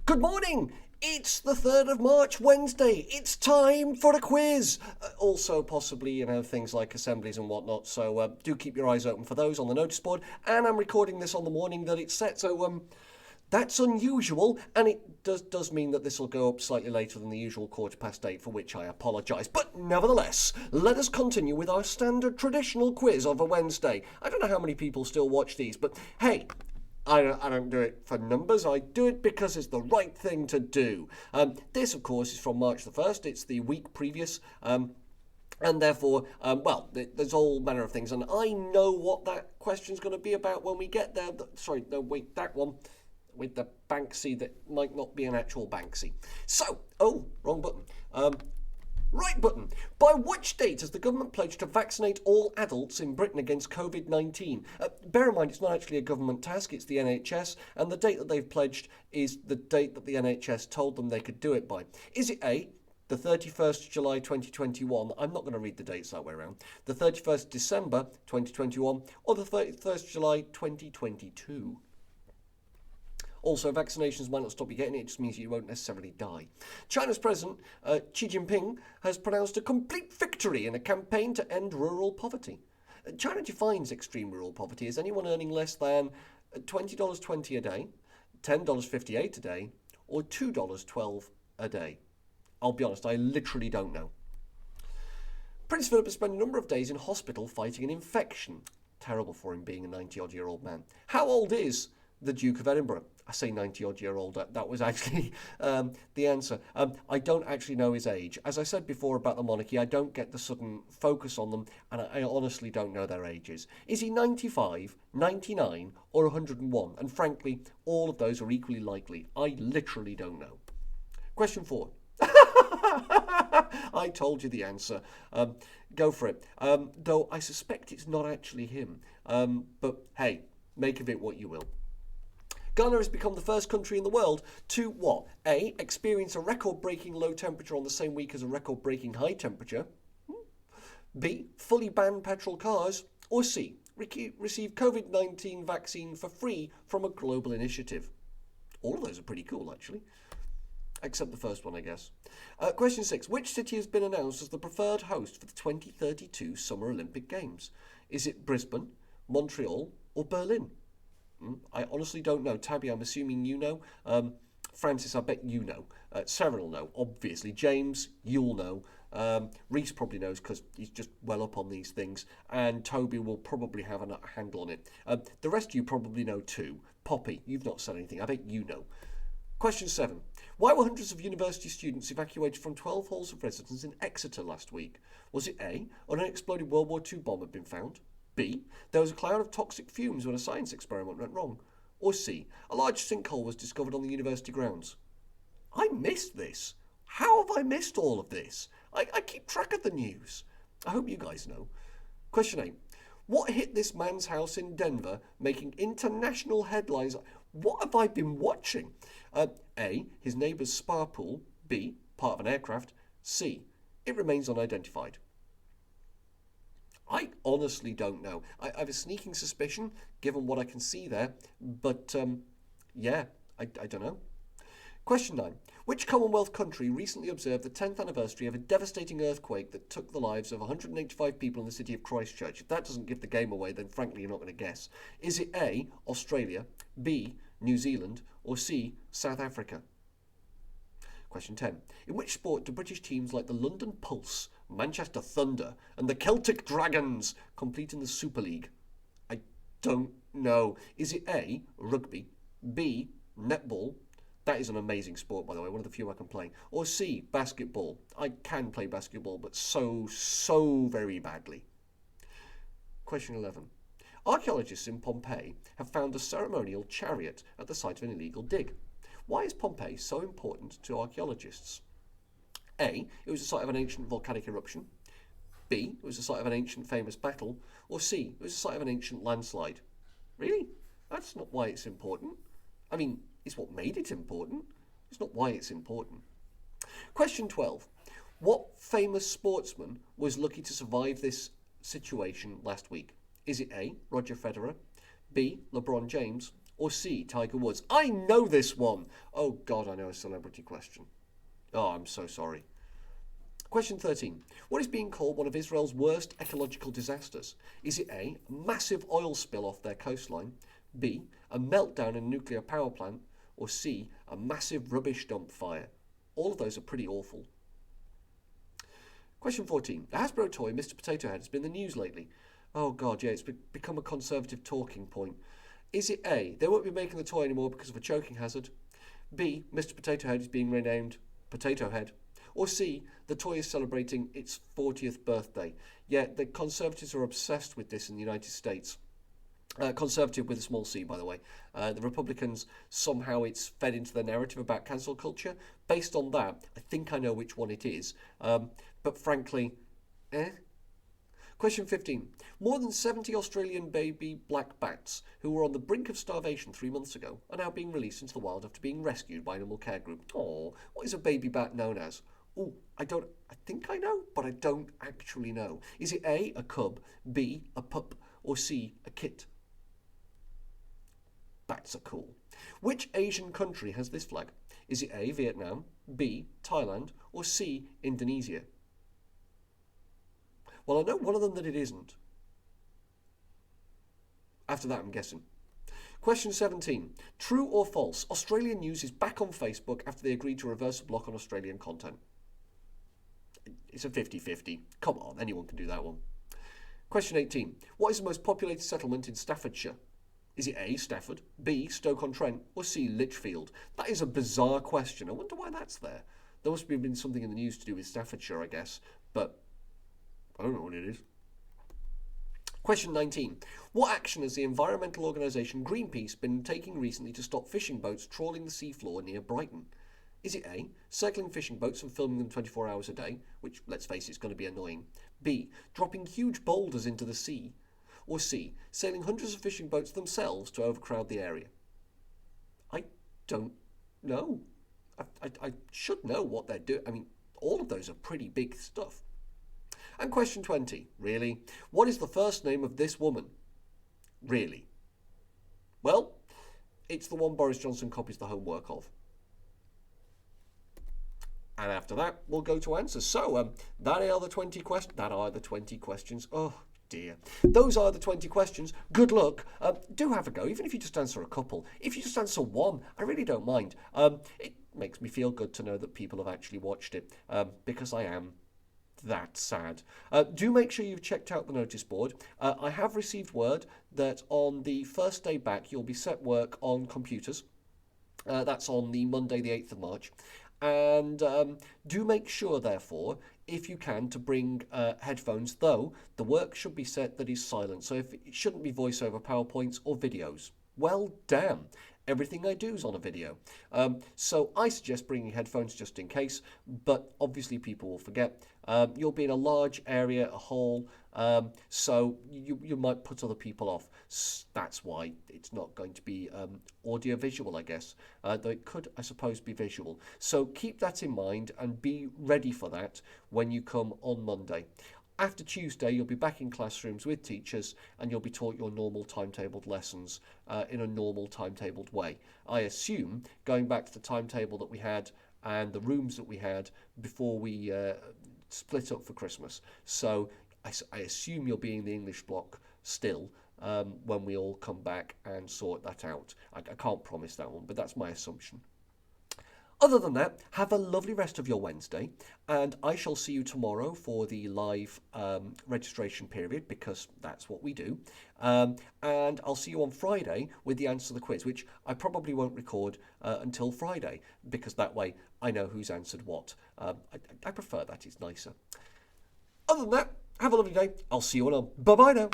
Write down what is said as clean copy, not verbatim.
Good morning! It's the 3rd of March, Wednesday. It's time for a quiz. Also, possibly, things like assemblies and whatnot. So do keep your eyes open for those on the notice board. And I'm recording this on the morning that it's set. So that's unusual. And it does mean that this will go up slightly later than the usual 8:15, for which I apologise. But nevertheless, let us continue with our standard traditional quiz of a Wednesday. I don't know how many people still watch these, but hey, I don't do it for numbers. I do it because it's the right thing to do. This, of course, is from March the 1st. It's the week previous. And therefore, there's all manner of things. And I know what that question's going to be about when we get there. Sorry, no, wait, that one with the Banksy that might not be an actual Banksy. So, wrong button. Right button. By which date has the government pledged to vaccinate all adults in Britain against COVID-19? Bear in mind, it's not actually a government task, it's the NHS, and the date that they've pledged is the date that the NHS told them they could do it by. Is it A, the 31st July 2021, I'm not going to read the dates that way around, the 31st December 2021, or the 31st July 2022? Also, vaccinations might not stop you getting it, it just means you won't necessarily die. China's President, Xi Jinping, has pronounced a complete victory in a campaign to end rural poverty. China defines extreme rural poverty as anyone earning less than $20.20 a day, $10.58 a day, or $2.12 a day. I'll be honest, I literally don't know. Prince Philip has spent a number of days in hospital fighting an infection. Terrible for him being a 90-odd-year-old man. How old is the Duke of Edinburgh? I say 90-odd-year-old, that was actually the answer. I don't actually know his age. As I said before about the monarchy, I don't get the sudden focus on them, and I honestly don't know their ages. Is he 95, 99, or 101? And frankly, all of those are equally likely. I literally don't know. Question 4. I told you the answer. Go for it. Though I suspect it's not actually him. But hey, make of it what you will. Ghana has become the first country in the world to what? A, experience a record-breaking low temperature on the same week as a record-breaking high temperature. B, fully ban petrol cars. Or C, receive COVID-19 vaccine for free from a global initiative. All of those are pretty cool, actually. Except the first one, I guess. Question 6. Which city has been announced as the preferred host for the 2032 Summer Olympic Games? Is it Brisbane, Montreal, or Berlin? I honestly don't know. Tabby, I'm assuming you know. Francis, I bet you know. Sarah will know, obviously. James, you'll know. Reese probably knows because he's just well up on these things. And Toby will probably have a handle on it. The rest of you probably know too. Poppy, you've not said anything. I bet you know. Question 7. Why were hundreds of university students evacuated from 12 halls of residence in Exeter last week? Was it A, an unexploded World War II bomb had been found? B, there was a cloud of toxic fumes when a science experiment went wrong? Or C, a large sinkhole was discovered on the university grounds? I missed this. How have I missed all of this? I keep track of the news. I hope you guys know. Question 8. What hit this man's house in Denver, making international headlines? What have I been watching? A, his neighbour's spa pool. B, part of an aircraft. C, it remains unidentified. I honestly don't know. I have a sneaking suspicion, given what I can see there, but I don't know. Question 9. Which Commonwealth country recently observed the 10th anniversary of a devastating earthquake that took the lives of 185 people in the city of Christchurch? If that doesn't give the game away, then frankly you're not going to guess. Is it A, Australia, B, New Zealand, or C, South Africa? Question 10. In which sport do British teams like the London Pulse, Manchester Thunder, and the Celtic Dragons compete in the Super League? I don't know. Is it A, rugby, B, netball? That is an amazing sport, by the way, one of the few I can play. Or C, basketball. I can play basketball, but so very badly. Question 11. Archaeologists in Pompeii have found a ceremonial chariot at the site of an illegal dig. Why is Pompeii so important to archaeologists? A, it was the site of an ancient volcanic eruption. B, it was the site of an ancient famous battle. Or C, it was the site of an ancient landslide. Really? That's not why it's important. I mean, it's what made it important. It's not why it's important. Question 12. What famous sportsman was lucky to survive this situation last week? Is it A, Roger Federer, B, LeBron James, or C, Tiger Woods? I know this one. Oh God, I know a celebrity question. Oh, I'm so sorry. Question 13. What is being called one of Israel's worst ecological disasters? Is it A, a massive oil spill off their coastline, B, a meltdown in a nuclear power plant, or C, a massive rubbish dump fire? All of those are pretty awful. Question 14. The Hasbro toy, Mr. Potato Head, has been in the news lately. Oh God, yeah, it's become a conservative talking point. Is it A, they won't be making the toy anymore because of a choking hazard? B, Mr. Potato Head is being renamed Potato Head? Or C, the toy is celebrating its 40th birthday? Yeah, the Conservatives are obsessed with this in the United States. Conservative with a small c, by the way. The Republicans, somehow it's fed into the narrative about cancel culture. Based on that, I think I know which one it is. But frankly, Question 15. More than 70 Australian baby black bats who were on the brink of starvation 3 months ago are now being released into the wild after being rescued by an animal care group. Oh, what is a baby bat known as? Oh, I think I know, but I don't actually know. Is it A, a cub, B, a pup, or C, a kit? Bats are cool. Which Asian country has this flag? Is it A, Vietnam, B, Thailand, or C, Indonesia? Well, I know one of them that it isn't. After that, I'm guessing. Question 17. True or false? Australian News is back on Facebook after they agreed to reverse a block on Australian content. It's a 50-50. Come on, anyone can do that one. Question 18. What is the most populated settlement in Staffordshire? Is it A, Stafford, B, Stoke-on-Trent, or C, Lichfield? That is a bizarre question. I wonder why that's there. There must have been something in the news to do with Staffordshire, I guess, but I don't know what it is. Question 19. What action has the environmental organisation Greenpeace been taking recently to stop fishing boats trawling the seafloor near Brighton? Is it A, circling fishing boats and filming them 24 hours a day, which, let's face it, is going to be annoying, B, dropping huge boulders into the sea, or C, sailing hundreds of fishing boats themselves to overcrowd the area? I don't know. I should know what they're doing. I mean, all of those are pretty big stuff. And question 20. Really? What is the first name of this woman? Really? Well, it's the one Boris Johnson copies the homework of. And after that, we'll go to answers. So, that are the 20 questions. Oh, dear. Those are the 20 questions. Good luck. Do have a go, even if you just answer a couple. If you just answer one, I really don't mind. It makes me feel good to know that people have actually watched it, because I am that sad. Do make sure you've checked out the notice board. I have received word that on the first day back, you'll be set work on computers. That's on the Monday, the 8th of March. And do make sure, therefore, if you can, to bring headphones, though the work should be set that is silent. So if it shouldn't be voiceover PowerPoints or videos. Well, damn. Everything I do is on a video. So I suggest bringing headphones just in case, but obviously people will forget. You'll be in a large area, a hall, so you might put other people off. That's why it's not going to be audio-visual, I guess, though it could, I suppose, be visual. So keep that in mind and be ready for that when you come on Monday. After Tuesday, you'll be back in classrooms with teachers and you'll be taught your normal timetabled lessons in a normal timetabled way. I assume, going back to the timetable that we had and the rooms that we had before we split up for Christmas. So I assume you'll be in the English block still when we all come back and sort that out. I can't promise that one, but that's my assumption. Other than that, have a lovely rest of your Wednesday, and I shall see you tomorrow for the live registration period, because that's what we do. And I'll see you on Friday with the answer to the quiz, which I probably won't record until Friday, because that way I know who's answered what. I prefer that, it's nicer. Other than that, have a lovely day. I'll see you all on. Bye-bye now.